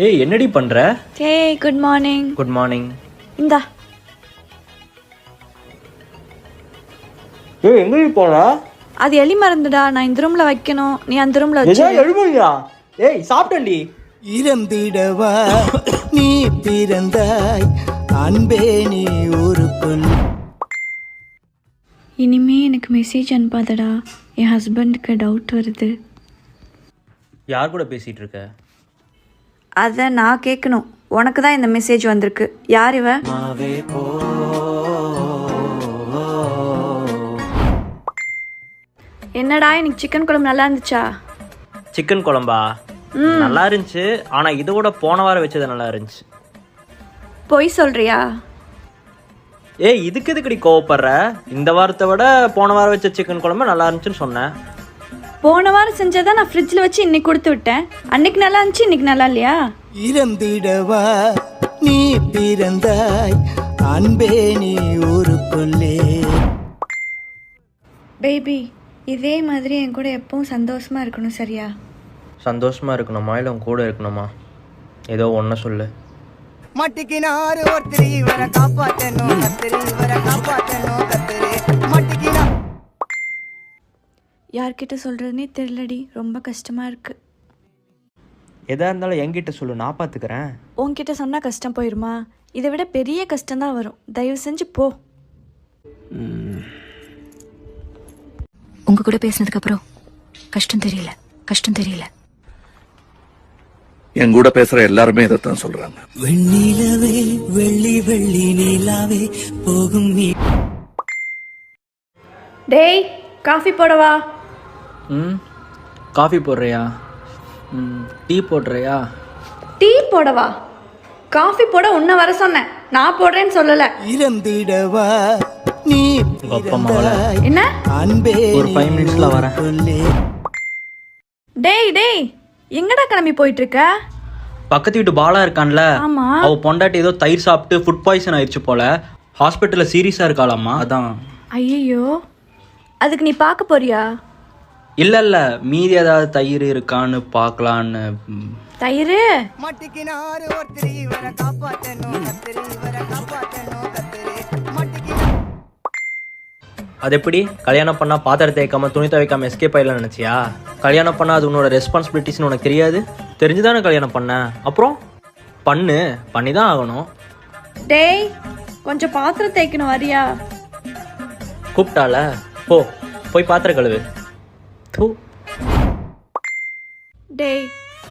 ஏய் என்னடி பண்ற? ஏய் குட் மார்னிங். Good morning. இந்தா. ஏய் எங்கடி போற? அது எலி மருந்துடா, நான் இந்த ரூம்ல வைக்கணும், நீ அந்த ரூம்ல வச்சு. ஏய் எழுமுயா. ஏய் சாப்பிட்டேன்டி. இறந்திடவா நீ பிறந்தாய் அன்பே நீ ஊருக்குள். இனிமே எனக்கு மெசேஜ் அனுப்பாதடா, என் ஹஸ்பண்டுக்கு டவுட் வருது. யார் கூட பேசிட்டு இருக்க? அதை நான் கேட்கணும், உனக்கு தான் இந்த மெசேஜ் வந்திருக்கு. யார் இவ? என்னடா இன்னைக்கு சிக்கன் குழம்பு நல்லா இருந்துச்சா? சிக்கன் குழம்பா? நல்லா இருந்துச்சு, ஆனா இது கூட போன வாரம் வச்சது நல்லா இருந்துச்சு. பொய் சொல்றியா? ஏய் இதுக்கு எதுக்கடி கோவப்படுற? இந்த வாரத்தை விட போன வாரம் வச்ச சிக்கன் குழம்பு நல்லா இருந்துச்சுன்னு சொன்னேன். போன வாரம் செஞ்சதை நான் ஃப்ரிட்ஜில் வச்சு இன்னைக்கு கொடுத்து விட்டேன். அன்னைக்கு நல்லா இருந்துச்சு, இன்னைக்கு நல்லா இல்லையா? இறந்திடவா நீ பிறந்தாய் அன்பே நீ ஊருக்குள்ளே. பேபி, இதே மாதிரி என் கூட எப்பவும் சந்தோஷமா இருக்கணும், சரியா? சந்தோஷமா இருக்கணுமா இல்லை உன் கூட இருக்கணுமா? ஏதோ ஒன்றை சொல்லு. மட்டிக்கினாரு ஒருத்தரி இவரை காப்பாத்தணும், கத்திரி இவரை காப்பாத்தணும், கத்திரி மட்டிக்கினா. யார்கிட்ட சொல்றதுனே தெரியலடி, ரொம்ப கஷ்டமா இருக்கு. எதா இருந்தாலும் என்கிட்ட சொல்லு, நான் பார்த்துக்கிறேன். உன்கிட்ட சொன்னா கஷ்டம் போயிருமா? இதை விட பெரிய கஷ்டம் தான் வரும். தயவு செஞ்சு போ. உங்க கூட பேசினதுக்கு அப்புறம் கஷ்டம் தெரியல. என் கூட பேசுற எல்லாருமே இதைத்தான் சொல்றாங்க. வெண்ணிலவே வெள்ளி வெள்ளி நீலாவே போகும் நீ. டேய் காஃபி போடவா? காஃபி போடுறியா? டீ போடுறியா? டீ போடவா? காஃபி போட உன்னை வர சொன்னேன், நான் போடுறேன்னு சொல்லல. இறந்திடவா நீ பிறந்தாய் என்ன? அன்பே ஒரு 5 மினிட்ஸ்ல வரேன். டேய் எங்கடா கிளம்பி போயிட்டு இருக்க? பக்கத்து வீட்டு பாலா இருக்கான்ல, ஆமா. அவ பொண்டாட்டி ஏதோ தயிர் சாப்பிட்டு ஃபுட் பாய்சன் ஆயிடுச்சு போல, ஹாஸ்பிட்டல்ல சீரியஸா இருக்காளாமா. அதான். ஐயோ, அதுக்கு நீ பார்க்க போறியா? இல்ல மீதி ஏதாவது தயிர் இருக்கான்னு பார்க்கலான்னு. தயிர்? மட்டிக்கினாரு ஒருத்தரி இவரை காப்பாத்தணும், கத்திரி இவரை காப்பாத்தணும், கத்திரி மட்டிக்கினா. அது எப்படி கல்யாணம் பண்ணா பாத்திரம் தேய்க்காம துணி துவைக்காம எஸ்கேப் ஆயிடலாம் நினைச்சியா? கல்யாணம் பண்ணா அது உன்னோட ரெஸ்பான்சிபிலிட்டிஸ்னு உனக்கு தெரியாது? தெரிஞ்சுதானே கல்யாணம் பண்ண. அப்புறம் பண்ணி தான் ஆகணும். டேய் கொஞ்சம் பாத்திரம் தேய்க்கணும், வரியா? கூப்பிட்டால போய் பாத்திரம் கழுவு. டேய்